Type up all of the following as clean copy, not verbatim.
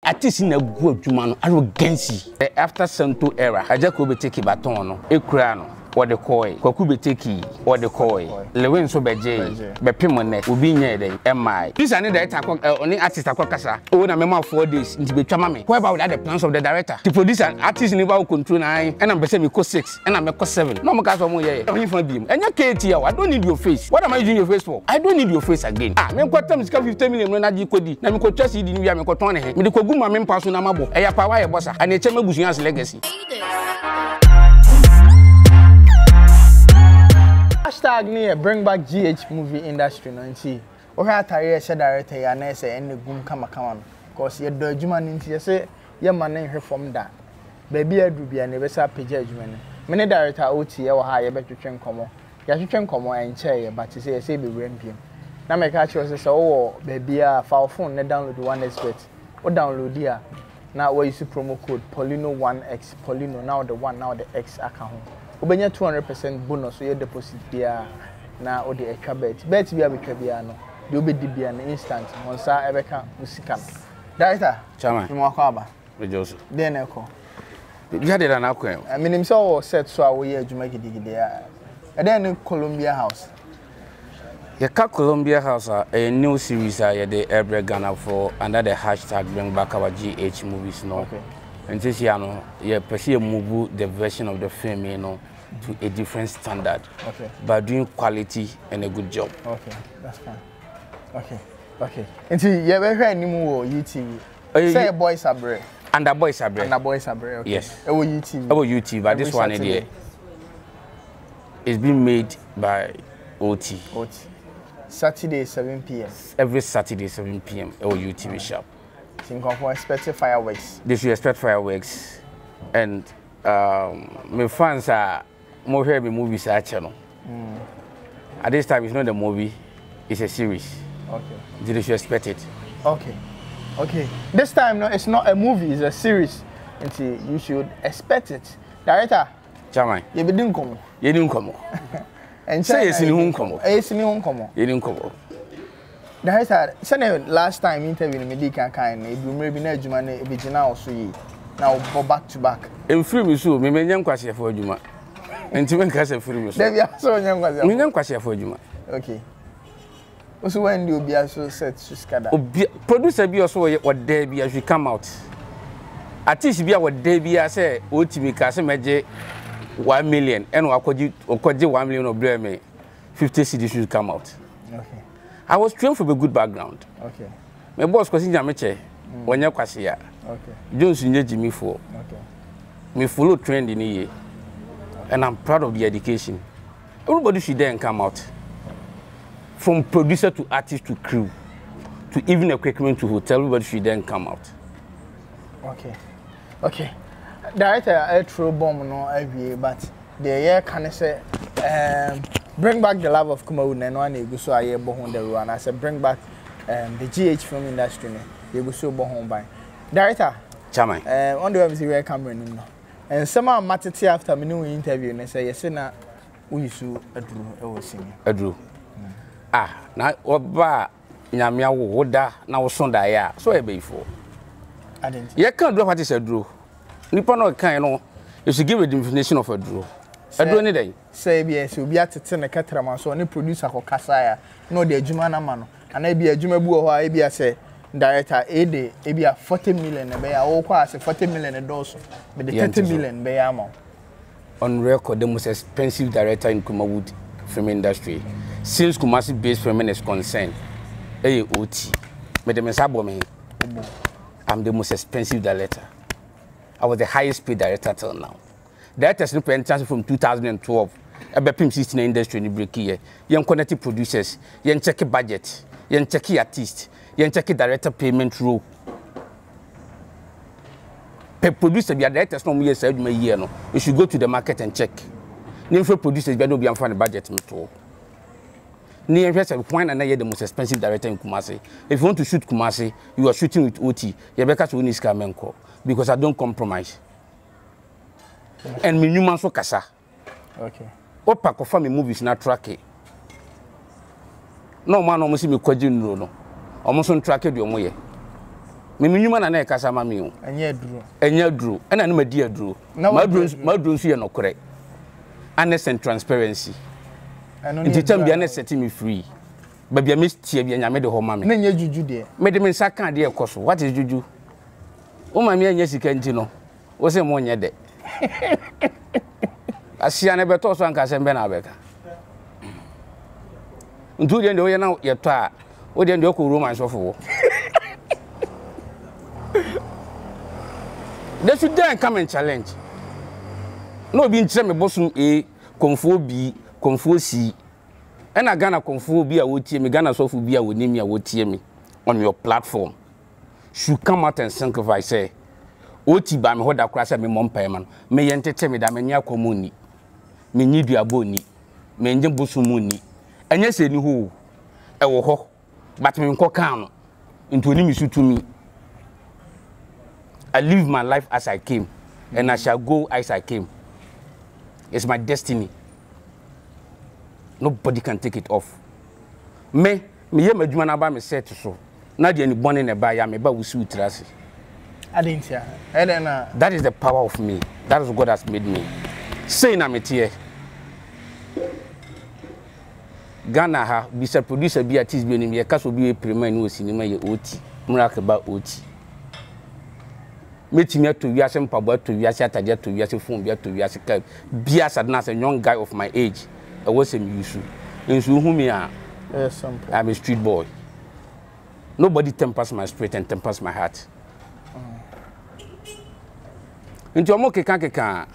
artist na go adwuma no arrogance after Santo era aja ko be take baton no ekura no what the koi kwaku be take what the koi lewen so beje be pemo ne obi nya dey mi this and the director oni artist akokasa o na mema 4 days nti be twama me who about the plans of the director the producer artist ni ba control na and am be say me ko 6 and am me ko 7 no mo ka so mo ye only for bim enya KT I don't need your face. What am I using your face for? I don't need your face again. Me ko tam sika 50 million na di kodi na me ko twasi di ni wi me ko ton ne he me de ko gu ma me mpa so na mabo e ya pa wa ye bossa and e che mabusuans legacy. Hashtag near bring back GH movie industry no nti o ha tare she director ya na say enne gum kama no cause ye do adwuma nti ye say ye ma na hwe from da baby adu bia na be sa page adwuma ne me ne director oti ye wo ha ye betwetwe nkomo ya twetwe nkomo enche ye but say ye say be rempiem na me ka che say wo baby a file phone ne download one expert o download ya na we use promo code Paulino1x Paulino now the 1 now the x account obenya 200% bonus so your deposit bia na o de etwa bet bia betwa bia no de obedi bia na instant onsa ebeka musika director chama mo akwa rejoso de na eko bia de na akwa minim so set so a wo ye adwuma gidigide a de na Columbia House ye ka Columbia House a new series ye de every Ghana for under the hashtag bring back our GH movies no okay. And this year, no, you pursue move the version of the film, you know, to a different standard. Okay. By doing quality and a good job. Okay, that's fine. Okay. Until you ever heard any more YouTube? Say Boys Abre. And the Boys Abre. And the Boys Abre. Okay. Yes. Over YouTube. Over YouTube, but this one idea is being made by OT. Saturday 7 p.m. Every Saturday 7 p.m. over YouTube shop. Think of expecting fireworks. They should expect fireworks, and my fans are more heavy movies channel. At this time, it's not a movie; it's a series. Okay. They should expect it. Okay. This time, no, it's not a movie; it's a series. Until you should expect it. Director. Chama. You be doing come. You didn't come. And say it's in home come. It's in home come. You didn't come. Director, say last time interview me di kan e du mrebi na adwuma na e begina oso yi na go back to back em film so me menyan kwase afọ adwuma enti men ka se film so David so nyan kwase me menyan kwase afọ adwuma okay oso when the obi aso set to skada obi producer bi oso wo there bi as we come out artist bi a wo there bi say otimi ka se meje 1 million and okoji 1 million obre me 50 cedis should come out. Okay. I was trained from a good background. Okay. My boss was in Jamiche, when you're Kwasia. Okay. Jones in Jimmy for. Okay. Me follow trend in a year. And I'm proud of the education. Everybody should then come out. From producer to artist to crew, to even equipment to hotel, everybody should then come out. Okay. Director, I throw bomb no every but the year can say bring back the love of Kumawood and one you so I bohon the run. I said bring back the GH film industry. You go so bohon by. Director, Chama. On the website where camera no. And somehow matty after me new interview and say yes na we used to Adru. Na oba nyamia wo da na wo son da ya so e be for. I didn't. You can't do what is Adru. Nipa no kan no you should give a definition of Adru. Adru ni dey. Say yes, you be at the caterama so any producer ko kasaya no the adwuma na ma no ana be adwuma bu ho a be say director e be 40 million be ya wo kwa say 40 million dollars be the 30 million be ya ma on record the most expensive director in Kumawood film industry since Kumasi based film is concerned OT me dem sabo me I'm the most expensive director. I was the highest paid director till now. Directors no pay chance from 2012 Ebepim 16 industry ni break here. Yen connect producers, yen check budget, yen check artist, yen check director payment rule. Per producer be directors no year say my year no. You should go to the market and check. Nim for producers be no be am find the budget me to. Ni yen say point and the most expensive director in Kumasi. If you want to shoot Kumasi, you are shooting with OT. You better to Uniska Menko because I don't compromise. Okay. And me human so kasa. Okay. Opa ko fa me movies na track e. No man no mo si me kwaji nro no. Omo so track e de omo ye. me nyuma na kasa ma me o enya duro na no madi aduro maduro nso ye nokore honest and transparency nti tambia na set me free babia me tie bia nya me de ho ma me na nya juju de me de me nsa kan de ekoso what is juju o ma me anya sika nti no wo se mo nye de asia na beto so anka se mbe na abeka ntu de o ye na ye to a o de ko romance of wo they should then come and challenge no be ntire me bosom konfo bi konfo si and Ghana konfo bi a wotie me Ghana sofu bi a wonimi a wotie me on your platform should come out and sanctify say oti ba me hoda kura say me mompa man me yentete me da me nya komuni me nyiduabo ni me nje bosom ni enye se ni ho e wo ho but me nko kan no into oni mi sutumi I live my life as I came and I shall go as I came. It's my destiny. Nobody can take it off. Me ye madwuma na ba me set so. Na de ani bone ne ba ya me ba wusu utrase. Adentia. That is the power of me. That is what God has made me. Say na me tie. Ghana ha bisa producer bi artist bi ni me ka so bi premier ni o cinema ye oti. Mraka ba oti. Metimi to wiase mpabo to wiase atade to wiase phone bia to wiase ka bia sadna as a young guy of my age I was a yusu enso hu me a I'm a street boy. Nobody tempers my spirit and tempers my heart. Into omo keka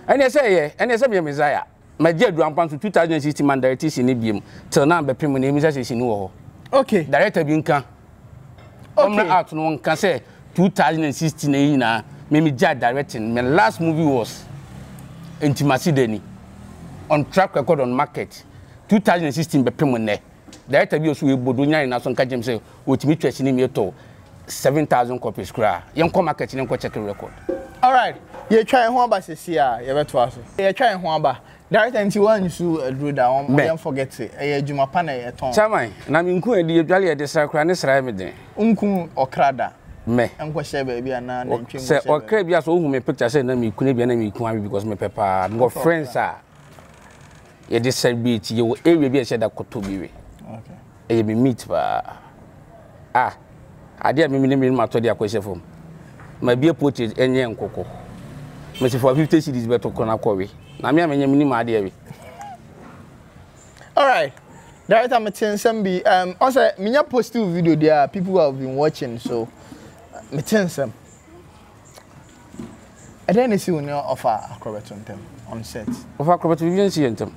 ene say me Messiah my dear Duampan 2016 man director ni biem till now be pem na emi say si ni wo ho. Okay, director bi nka okay out no nka say 2016 na me judge directing. My last movie was Intimacy Deni on track record on market 2016 be pemone director bi osu ebodo nya na so nka jem say otimi twesi ni me to 7,000 copies kra yen ko market ni ko check record. All right, you try ho aba sesi a ye beto aso ye try ho aba director nti wan su adru da on yen forget e adwuma pa na ye ton chairman na me nku edi edwale ye de sakra ne sra me den nku okrada me enko she ba bia na ntwe se okra bia so hu me picture say na me kunu bia na me ku because me pepper go friends are ye de celebrate ye wo area bia she da koto biwe okay e me meet ba ade a me ma to de akwese fom ma bia portrait enye nkoko me se for 50 cedis beto kona kowe na me amenya me ni ma ade awe. All right, director Metinsembi also minya positive video there people who have been watching so Metensem. I didn't see when you offer acrobat on set. Offer acrobat we didn't see them.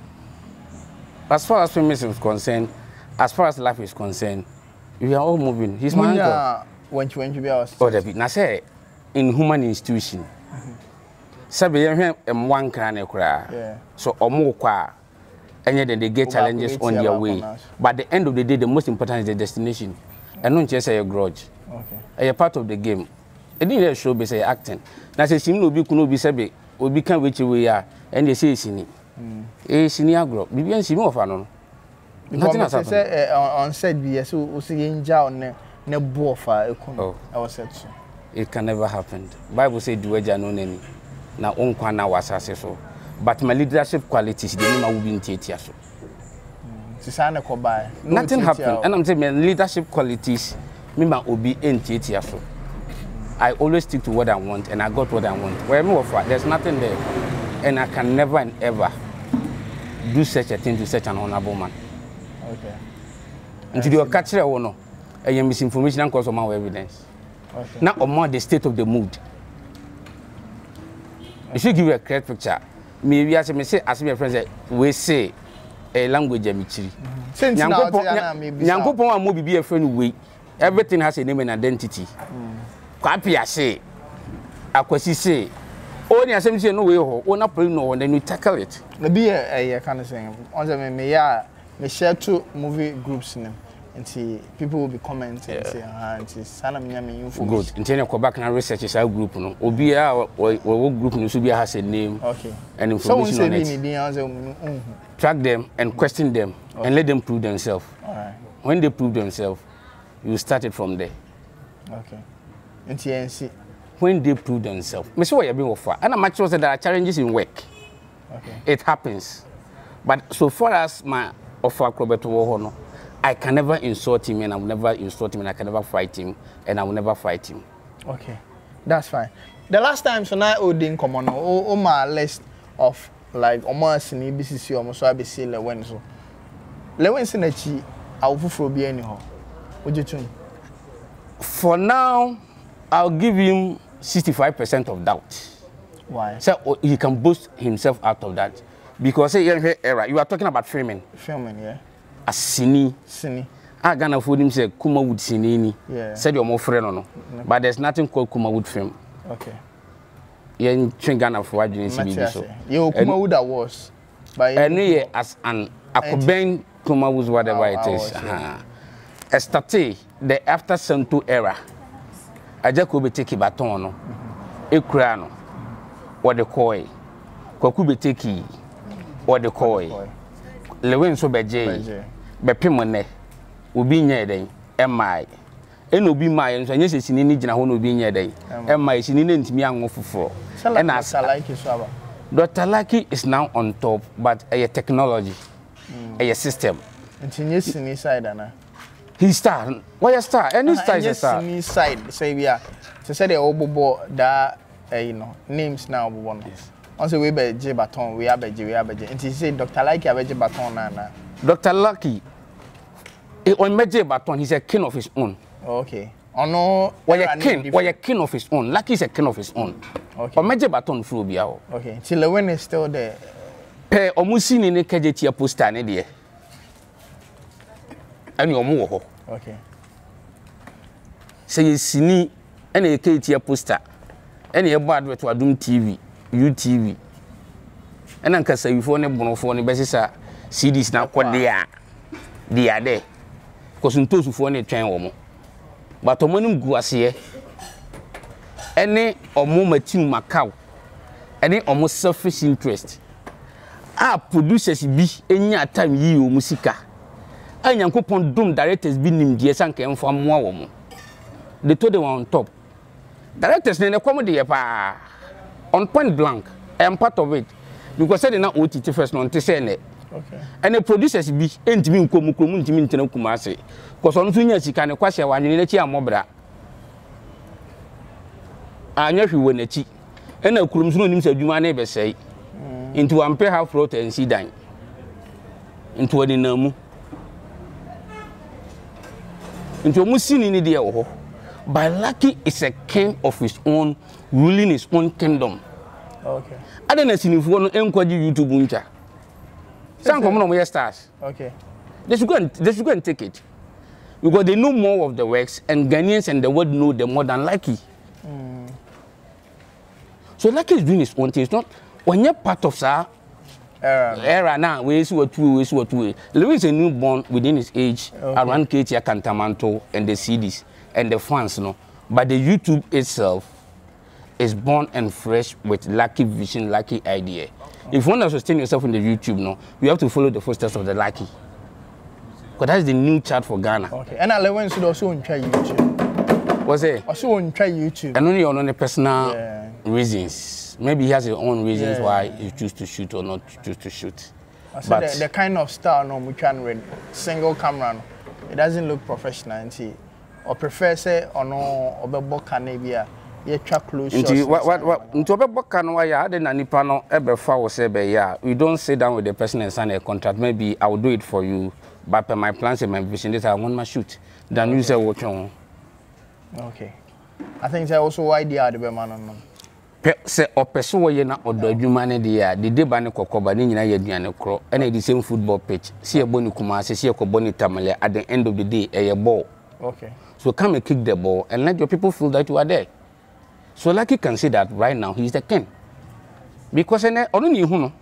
As far as film is concerned, as far as life is concerned, we are all moving. He's my uncle. When you be our oh, David. Now say in human institution. Sabi you one can cry. So omo kwa. And yet they get challenges on their way. But at the end of the day, the most important is the destination. And not just a grudge. Okay. A part of the game. It didn't show be say acting. Now say sim no be kuno be sabe obi kan which we are and they say sini. Sini agro. Bibian sim of ano. Nothing has happened. Say on said be so o say nja on ne bofa ekunu. I was said so. It can never happen. Bible say do eja no nani. Na onkwa na wasase so. But my leadership qualities they never will be in theater so. Nothing happened. And I'm saying my leadership qualities me ma obi in theater so. I always stick to what I want and I got what I want. Wherever there's nothing there. And I can never and ever do such a thing to such an honorable man. Okay. Until you catch it or no, and you misinformation and cause of my evidence. Okay. Now on the state of the mood. If you give you a correct picture, maybe as I say, as my friends say, we say a language amichiri. Nyankopon a mo be a friend way. Everything has a name and identity. Kwapia say, akwasi say, only as I say no way ho, ona pray no and then you tackle it. The be a kind of thing. On the me share two movie groups name. And see people will be commenting and say and sana me info. Good. Intend to back and research is our group no. Obi a group no should be has a name and information on it. Track them and question them and let them prove themselves. All right. When they prove themselves, you start it from there. Okay. NTNC. When they prove themselves. Me say what you being offer. And I'm actually say there are challenges in work. Okay. It happens. But so far as my offer Roberto Wohono, I can never insult him and I will never insult him and I can never fight him and I will never fight him. Okay. That's fine. The last time so now Odin come on my list of like almost in BCC almost so I be say Lewenso. Lewenso na chi awufufro bi ani ho. Ojetum. For now I'll give him 65% of doubt. Why? So he can boost himself out of that. Because era, you are talking about filming. Filming, yeah. A Sini. I gonna for him say Kuma Wood Sinini. Yeah. Said you're more friend or no. But there's nothing called Kuma Wood film. Okay. You're in Ghana for what you see. So you Kuma Wood was. By any as an Akuben Kuma Wood whatever it is. Estate the after Santo era. I just could be taking baton no. Ekrano. What the koi. Kwaku be taking. What the koi. Lewen so beje. Be pimone. Obi nya den. Emai. Eno obi mai nso anya sesini ni gina ho no obi nya den. Emai sini na ntimi anwo foforo. And as like is so. Dr. Lucky is now on top, but a technology. A system. And yes sini side ana. He star. Why a star? Any star is a star. Sini side say we are. To say the obobo that you know names now obobo. Also we be J baton, we have a J. And he say Dr. Lucky have a J baton na. Dr. Lucky on J baton, he's a king of his own. Okay. Oh no, why a king of his own. Lucky is a king of his own. Okay. On J baton through biao. Okay. Till when is still there. Pe omusi ni KJT poster ne de. Ani omu wo ho. Okay. Say sini ene KJT poster. Ene e bo advert to Adum TV. UTV and nkasa yifo ne bonofo ne besisa CDs na kwode dia de because ntosufo ne twen wo mo but omonim guase ene omo matin macau ene omo selfish interest producers bi enya time yi o musika anyankopon dum directors bi nim die sanka emfo amoa wo mo they told them on top directors ne come de pa on point blank, I am part of it. Because I did not OTT first, not to say it. Okay. And the producers be intimate community kumase. Because on 2 years, you can question one in a chia mobra. I know you win a cheat. And a crum's no himself, you never say. Into one pair half float and see dine. Into a dinamu. Into a musini in the oh. But Lucky is a king of his own, ruling his own kingdom. Okay. I don't see if one encourage YouTube uncha. Some come on stars. Okay. They should go and take it. Because they know more of the works and Ghanaians and the world know them more than Lucky. So Lucky is doing his own thing. It's not when you're part of sa era now, we see what two. Louis is a newborn within his age, around Katia Cantamanto and the CDs and the fans, no. But the YouTube itself is born and fresh with Lucky vision, Lucky idea. If you want to sustain yourself in the YouTube, no, you have to follow the footsteps of the Lucky. Because that's the new chart for Ghana. Okay. And I went to also try YouTube. What's it? Also on try YouTube. And only on personal reasons. Maybe he has his own reasons why he choose to shoot or not choose to shoot. But the kind of style no we can read single camera no, it doesn't look professional and or prefer say or no obebo canabia ye track close shots. What into obebo can why ya de na nipa no ebe fa wo say be ya we don't sit down with the person and sign a contract. Maybe I will do it for you, but per my plans and my vision this I want my shoot then you say what you. Okay. I think that also why the other man on. Say opeso wo ye na odo adwuma ne de ya de deba ne kokoba ne nyina ye aduane kro and the same football pitch see e boni kuma see e ko boni tamale at the end of the day a ball. Okay. So come and kick the ball and let your people feel that you are there. So Lucky can see that right now he is the king. Because I don't need who no.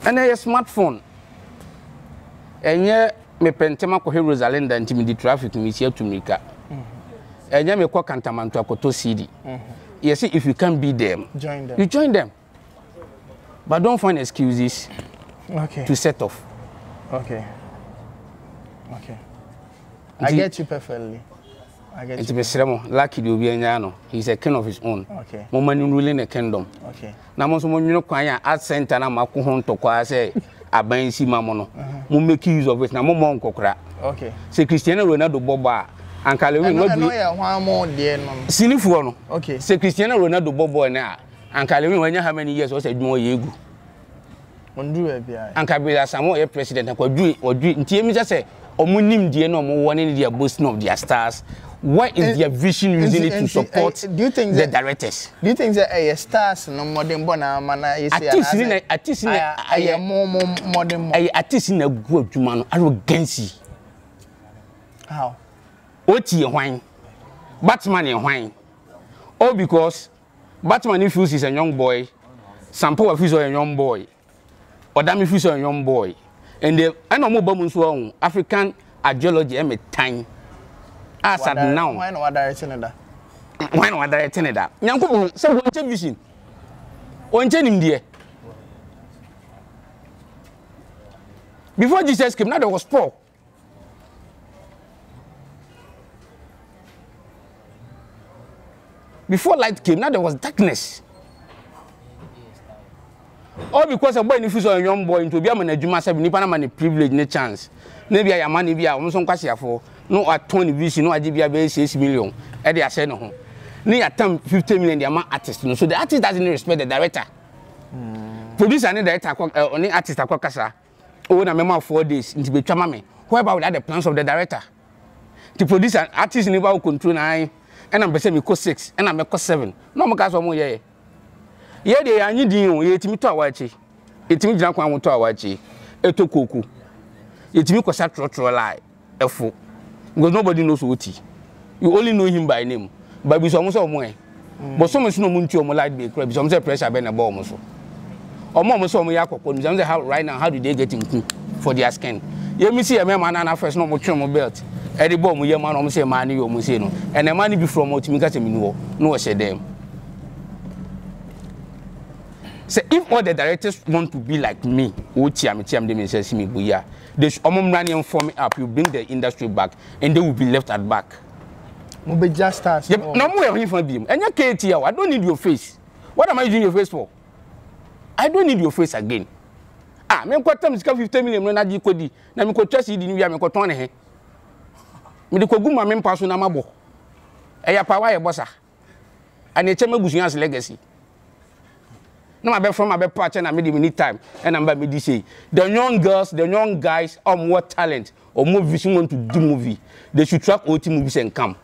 And a smartphone. And yeah, me pentema ko Jerusalem and the traffic me here to Mika. And yeah, me ko Cantamanto akoto CD. You see, if you can't be them, join them. You join them. But don't find excuses to set off. Okay. Okay. I get you perfectly. It's Besremo, lucky to be a he's a king of his own. Okay. Woman ruling a kingdom. Okay. Now, most of you know, quiet at center and I'm home to quiet say, I buy see mamono. Who make use of it now, more cocra. Okay. Say Cristiano Ronaldo Boba and Calvin. One more dear. Sinifuano. Okay. Say Cristiano Ronaldo Bobo now. And Calvin, when you how many years was a more yegu. And Cabela Samoa president and could do or do in TM say, or Munim dear no more one in their boasting of their stars. What is their vision using it to support do you think the directors? Do you think that a stars no modern bona mana is a more modern artist in a good man arrogance? How? What you wine? Batman and wine. All because Batman if is a young boy, Sampo of a young boy, or Dami is a young boy, and the animal bombs wrong African ideology am a time. As at now, why not directing that? Why not directing that? Young people, so one vision. One in there. Before Jesus came, now there was poor. Before light came, now there was darkness. All because a boy if you a young boy into be a man a Juma 7, Nippana man a privilege, no chance. Maybe I am money be a woman for. No at 20 vision, no idea be 6 million. Eddie I said no. Near time 50 million the amount artist. So the artist doesn't respect the director. Producer and director only artist a kwakasa. Oh na memo 4 days into be chamame. What about the plans of the director? The producer artist never control 9 and I'm saying me cost 6 and I'm cost 7. No more cause more yeah. Yeah they are needing you to me to awachi. It me jina kwa to awachi. Eto koku. It me kosa trotro lie. Efo. Because nobody knows what he. You only know him by name. But we almost more. But so much no munti or light be crab. Some say pressure been a bomb also. Or more so me yakko. How right now how do they get in for their skin? You me see a man and first no more belt. Eddie bomb we man almost say money or museno. And the money be from what me got no say them. Say if all the directors want to be like me, they say me buya. They should running for me up. You bring the industry back, and they will be left at back. Maybe just stars. No more for them. And your KTL, I don't need your face. What am I using your face for? I don't need your face again. Ah, me got time 50 million when I did kodi. Na me ko trust you ni me ko ton he. Me de ko gu ma me paso na mabo. E ya power e bossa. And e chema busuan's legacy. No, my best from my best partner, and I need time. And I'm by me say the young girls, the young guys are more talent or more vision want to do movie. They should track OT movies and come.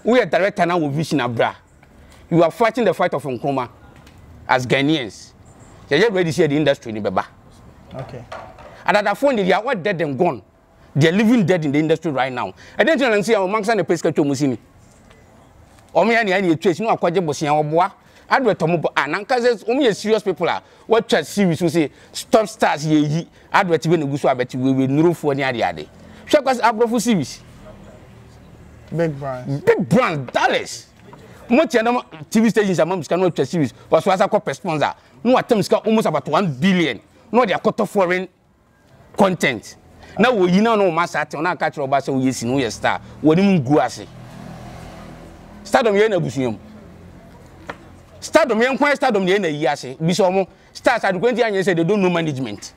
We are director now with vision abra. You are fighting the fight of Nkoma as Ghanaians. You're ready to see the industry in Beba. Okay. And at that phone, they are all dead and gone. They are living dead in the industry right now. I didn't see our monks and the pesca to Musini. Or me any trace, no, quite or bois. I do tomo and only serious people are what church series who say stop stars ye I do even go bet we will know for near the other. Shock us abrofu series. Big brands. Big brands, Dallas. Much TV stations among cannot church series was a corporate sponsor. No attempts got almost about 1 billion. No, they are cut off foreign content. Now we know master on our cultural bus we see no star. What do you go as Stardom Yena Busium. Stardom young stardom the end of year. Bisomo stars at 20 years say they don't know management.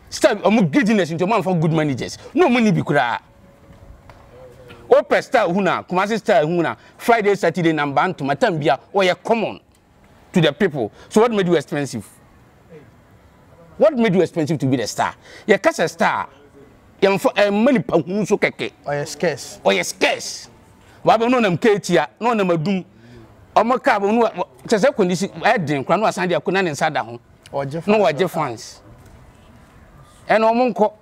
Start greediness into man for good managers. No money be kura. Open star huna, Kumasi star huna, Friday, Saturday, number to Matambia, or you're common to the people. So what made you expensive? What made you expensive to be the star? You're cast a star. You're for a money so keke. Or you're scarce. Or you're scarce. Wabba no nam Katia, no nam doom. Omaka no say condition edin kra no asan dia kuna ne nsada ho no waje fans and omonko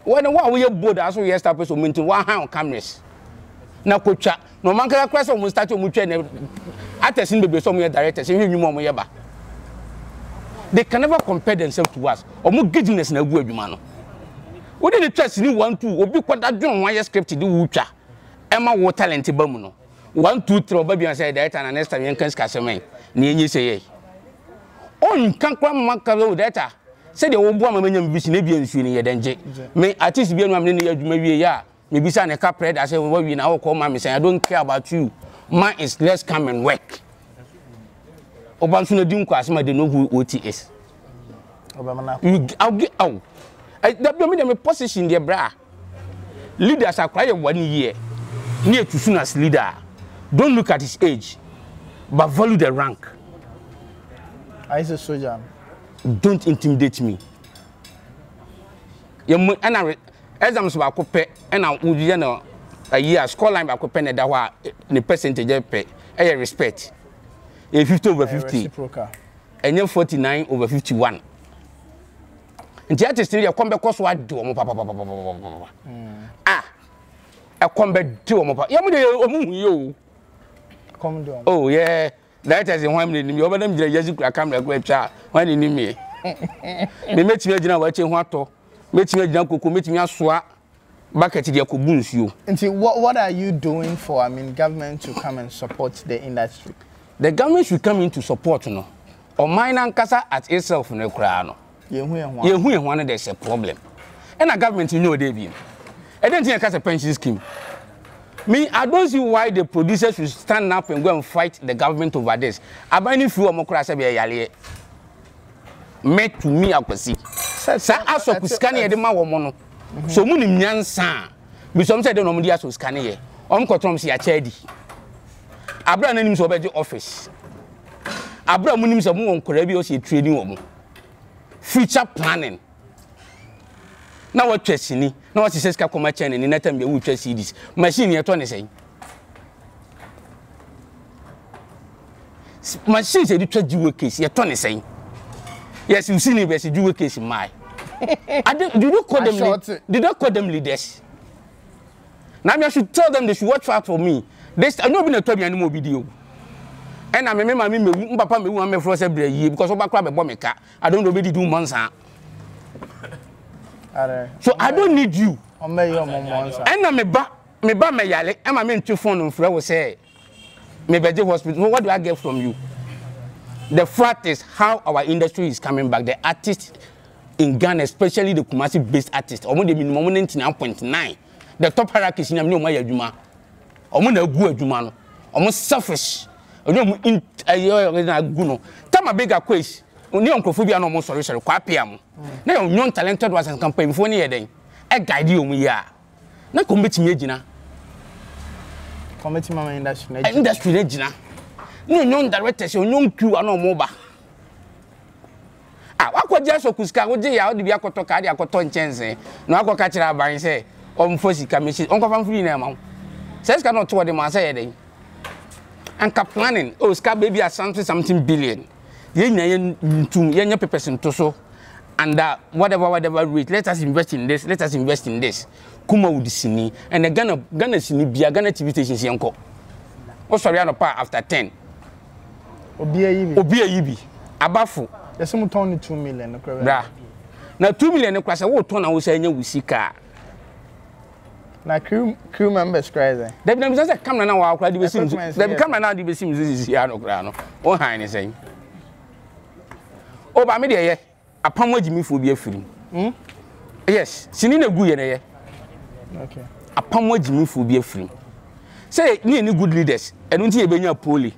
when wa we board as we start person maintain one hand on cameras na kocha no man kra kra so mo start mo twa na attention bebe so mo directors e hwenu mo ye ba they can never compare themselves to us omo giddiness na gu adwuma no we dey trust ni 1 2 obi kwada dwon one script di wutwa ema wo talent ba mu no 1 2 3 baby and say data and next time you can skaseme na enyi say on kan kwa maka lo data say the wo bo amanya vision e bia nsu ni ye denje me artist bia no amne ne adwuma wie ya maybe say ne ka pred I say what we now call mommy say I don't care about you. Man is let's come and work. Obansu no di nko asema they know who OT is. I'll get out. That be me position there bra. Leaders are quite 1 year. Near to soon as leader. Don't look at his age, but value the rank. I say soldier. Don't intimidate me. You and exams ba ko pe and I would you know a year score line ba ko pe na da wa the percentage pay e respect. A 50 over 50. And then 49 over 51. And the artist still come back so I do ah I come back to you. Oh yeah, that is in 1 minute. You over them just camera go chat when you need me. Me met me jina wa che ho ato. Met me jina koko met me asoa bucket dey ko buns you. And what are you doing for government to come and support the industry? The government should come in to support no. Or mine and Kasa at itself no kra no. Yehu there's a problem. And a government you know they be. I don't think a pension scheme. Me, I don't see why the producers should stand up and go and fight the government over this. I buy any few more crash be yale. Met to me akwasi. Sa aso kuskani e de ma wo mo no. So mu ni nyansa. Me some say de no mo di aso kuskani ye. Om kotrom si a chedi. Abra nanim so obeje office. Abra munim so mu won kora bi o se training wo mo. Future planning. Na what twasini, na what sika koma chain ni natam be wutwa CDs. Machine ye to ne sei. Machine se di twa jiwe case ye to ne sei. Yes, you see ni be se jiwe case mai. Did you call them did I call them leaders? Now I should tell them they should watch out for me. This I know be na to bi animo video. And I remember me papa me wan me for say bre because oba kra be bo me ka. I don't know be do months. So I don't need you. And na me ba me yale e ma me ntu phone mfra wo say me beje hospital. What do I get from you? The fact is how our industry is coming back. The artists in Ghana, especially the Kumasi based artists, omo de minimum 99.9. The top hierarchy is na me o ma yadwuma. Omo na gu adwuma no. Omo selfish. Omo in na gu no. Tama bigger quiz. Oni onkofobia no mo sorry kwa pia mo. Na your young talented was campaign before ni eden. E guide you mu ya. Na ko metimi agina. Committee mama industry na. Industry na gina. No young directors, young crew ano mo ba. Ah, wakwaje so kuska wo je ya wo de bi akoto ka de akoto nchense. Na akoka kira aban se omfo sika mechi. Onkofa mfiri na ma. Say sika no to de ma say eden. Anka planning, oh ska baby at something billion. Yenya papers into so and whatever rate, let us invest in this. Kuma would sini and the Ghana sini bia Ghana TV stations yanko. Oh sorry, I no pa after 10. Obia yibi. Abafu. There's some turn 2 million. Bra. Now 2 million no kwasa wo turn na wo say nya wusika. Na crew members crazy. Dem say camera na wa akra di besim. Dem camera na di besim zizi ya no kra no. O han ni say. Oh, but me there, a palm with me for be a film. Yes, sini na gu ye na ye. Okay. A palm with me for be a film. Say, any good leaders, and don't you be your poly.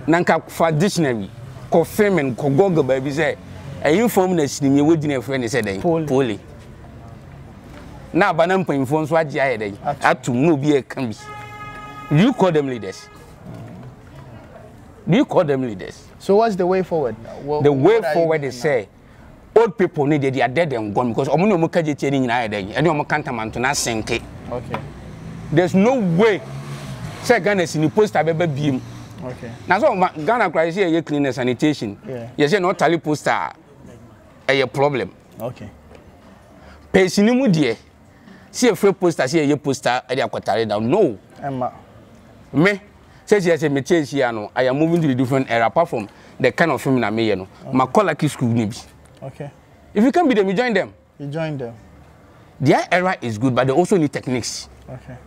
Nanka for dictionary, confirm and Google baby say, a informness in your wedding friend said, poly. Now, Banam informs what you had to no be a can be. You call them leaders. Do you call them leaders? So what's the way forward? The way forward is say old people need they are dead and gone because omo no kaje cheni nyina eden ene omo kantaman to na senke. Okay. There's no way say Ghana sini poster beba biem. Okay. Na so Ghana cry say ye clean sanitation. Yeah. You say no tally poster a problem. Okay. Pe sini mu de see a free poster say ye poster e dey akwatare down. No. Emma. Me says yes, me change here no. I am moving to a different era apart from the kind of film I made, no. My color kids school nibi. Okay. If you can be them, you join them. You join them. Their era is good, but they also need techniques. Okay.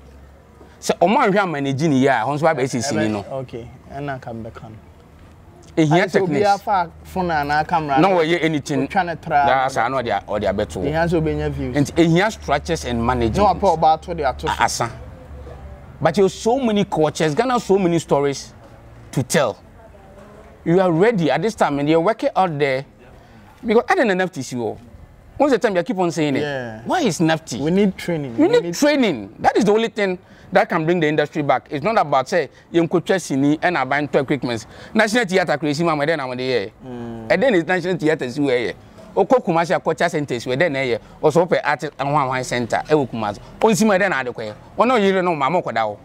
So Oman here managing here, once why basis no. Okay. And I come back on. Ehia techniques. Obi afa phone and camera. No way anything. That's another or the better. Ehia so be views. And ehia structures and management. No about to the asa. But you have so many cultures, Ghana so many stories to tell. You are ready at this time and you're working out there because I don't enough to see you. Once the time you keep on saying it, why is nafty? We need training. We need training. That is the only thing that can bring the industry back. It's not about say you could trust in and I buy equipment. National Theatre crazy mama then I'm there. And then it's National Theatre is where Oko commercial culture centers where then here also open art and one center. E Kumasi. On see my then I declare. Oh no, you don't know mama kodao.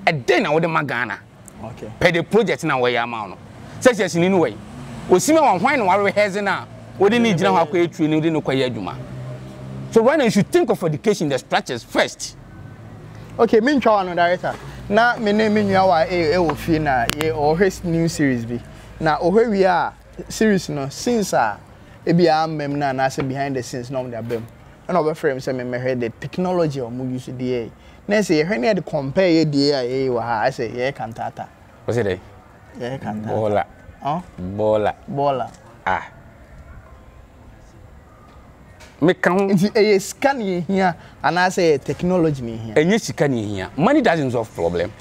And then I would Ghana. Okay. Pay the project now where I'm on. Such as in any way. We see me on wine while we has now. We didn't need to know training, we didn't know Juma. So why don't you think of education the structures first? Okay, me try one director. Na me name me nyawa e fi na ye o new series bi. Na o we are series no since e bia mem na say behind the scenes no dey abem. Na obe frame say me heard the technology o mu use dey. Na say ye hwe the compare ye dey wa ha I say ye kantata. What say dey? Ye kantata. Bola. Oh? Bola. Ah. Me can a scan here and I say technology here. And yes, you can here. Money doesn't solve problem.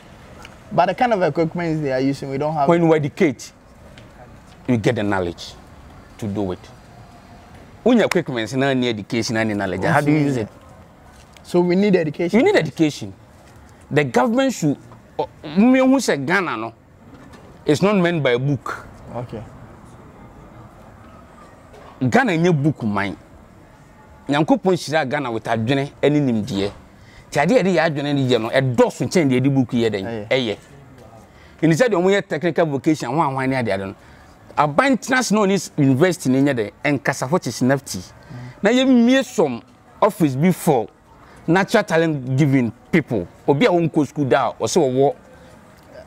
But the kind of equipment they are using, we don't have. When you educate, you get the knowledge to do it. When your equipment is not any education, any knowledge, how do you use it? So we need education. You need education. The government should. Me who say Ghana no, it's not meant by a book. Okay. Ghana in your book mine. Nyankopon shira Ghana with adwene ani nimdie ti ade ade ya adwene ni je no e doso chen de book ye den eye in said omo ye technical vocation wan ni ade ade no abantinas no ni university ni nye de enkasafo chinafti na ye mie som office before natural talent giving people obi a won ko school da o se wo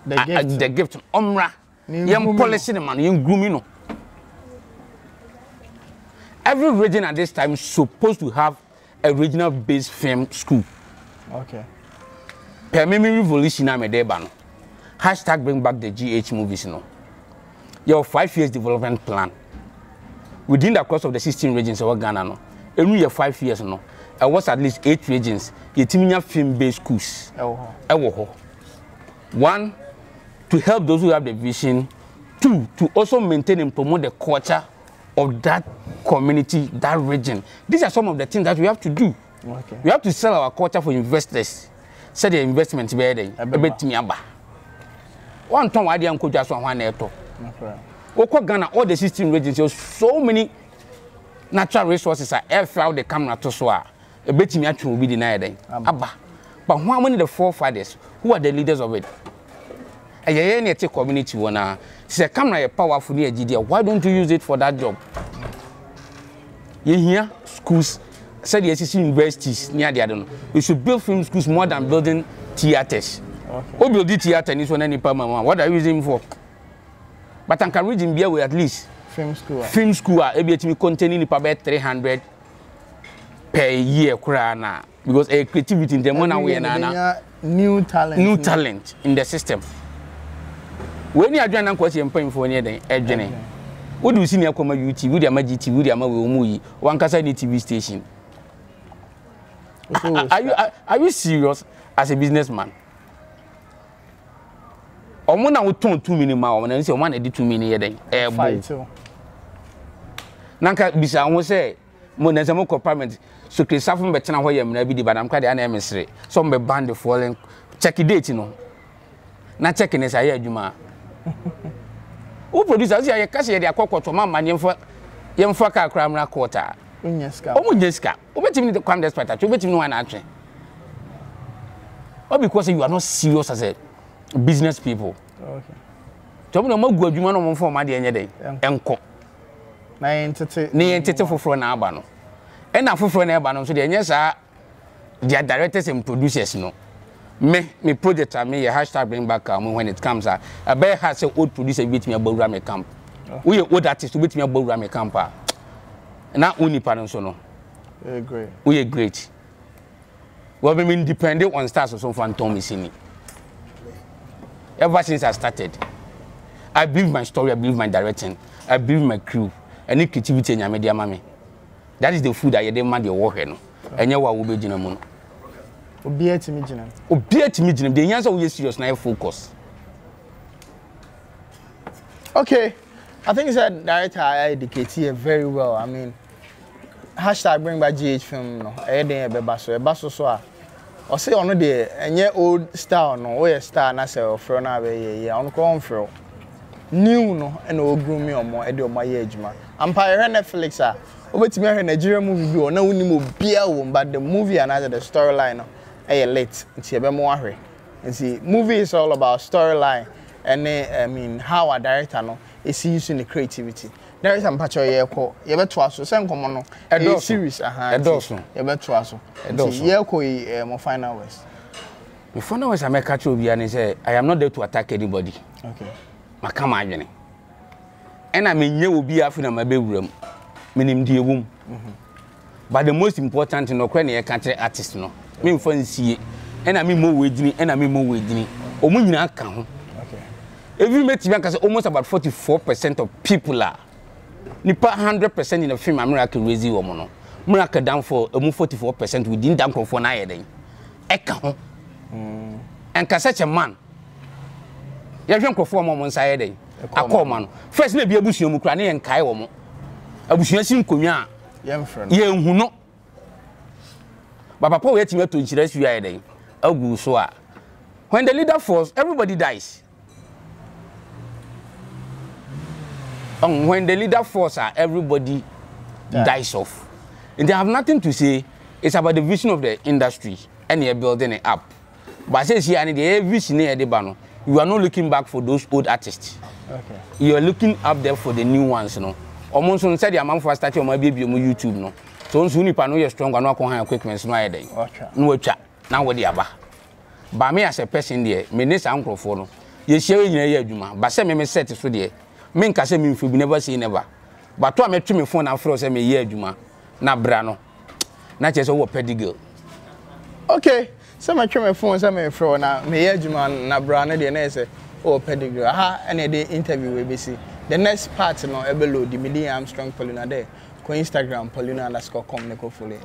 the gift omra yem policy ni man yem grooming no. Every region at this time is supposed to have a regional-based film school. Okay. Per memory revolution, I'm a debano. Hashtag bring back the GH movies. No. Your 5 years development plan. Within the course of the 16 regions of Ghana, no. Every year 5 years, no. I was at least 8 regions. You team film-based schools. One, to help those who have the vision. Two, to also maintain and promote the culture of that community, that region. These are some of the things that we have to do. Okay. We have to sell our culture for investors. Say the investment be there. One time I didn't go just one neto. Okay. Ghana, all the 16 regions, there so many natural resources are air out the camera to swear. A bit me actually will be denied. Abba. But how many of the forefathers who are the leaders of it? And you take community one. Say camera powerful near GDA. Why don't you use it for that job? You hear schools, said the SEC universities near the other. We should build film schools more than building theaters. Okay. Who build the theater and this one any permanent? What are you using for? But I can read in beer with at least film school. Film school are able to containing about 300 per year, because a creativity in the money we are new talent in the system. When you are doing question point for near the edge, what do you see near Coma UT, with your Magic TV, with your Mui, one Casa TV station? Are you serious as a businessman? Or one I would turn 2 minutes and I say 1 edit 2 minutes a day. Nanka Bisa won't say, Monazamo compartment, so Chris Safon Betana, where I'm never but I'm quite an emissary. Some be banned the falling. Check the date, you know. Not checking as I hear Juma. Who produces a cassia, they are called to Mamma, young Faka Cramra quarter. Unyeska. Obey me to come despite that. You bet me one action. Or because you are not serious as a business people. Okay. Tell me no more good you want for my day. Enco. Na entity for front abano. And now for front abano, so the yes are their directors and producers. No. Me project me a hashtag bring back when it comes out. A bear has an old producer beat me about Rame Camp. We old artists to beat me about Rame Camp. Not only pardon great. We are great. Well, we mean dependent on stars or some phantom is in it. Ever since I started. I believe my story, I believe my directing, I believe my crew, any creativity in your media mammy. That is the food that you demand your work no. And you will be jinamon. Obi to me jinam. Obi to me jinam. The answer we serious now focus. Okay. I think that director I educate here very well. I mean, hashtag bring back GH film no. I didn't be baso so. Or say on the any old star no, or star na say of na be ya on ko on new no and old groom me or more edo my age man. Empire Netflix ah. Obetimi ahwe Nigeria movie bi o na woni mo bia wo but the movie and the storyline no late nti ebe mo ahwe. Nti movie is all about storyline and I mean how a director no is using the creativity. Director mpacho ye ko ye beto aso se nkomo no a series edoso ye beto aso. Nti ye ko mo final words. The final words I make catch obi and say I am not there to attack anybody. Okay. Makama adwene. And I mean you obi afi na mabewuram. Minim die wom. But the most important thing no kwen e country artist no. Me mfa nsie. And I mean mo wedini, and I mean mo wedini. Omo nyina aka ho. Okay. Every mate can say almost about 44% of people are nipa 100% in the film America raise omo no. America down for 44% within down for na yeden. Eka ho. And ka such a man. Ya hwe nkofo omo mo nsa yeden. Akoma no. First na bia busuo mu kra na yen kai omo. Abusua si nkonwa ye hu no baba papa we timi to nchira su ya den agu so a when the leader falls everybody dies when the leader falls everybody dies off and they have nothing to say. It's about the vision of the industry and you're building it up but say see and the vision here the bano you are not looking back for those old artists. Okay, you are looking up there for the new ones, you know. Almost on said the amount for starting on my baby on YouTube no. So once you know you're strong and not going equipment no day. No chat. Now what the aba. But me as a person there, me next uncle for no. You share in your juma. But say me set so there. Me nka say me be never say never. But to me me phone and fro say me year juma. Na bra no. Na che so wo pedigree. Okay. So my my phone say me fro na me year juma na bra no dey na say oh pedigree. Aha and the interview we be see. The next part no below the Media Armstrong Paulina there. Ko Instagram Paulina_com ne ko follow.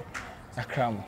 Akramo.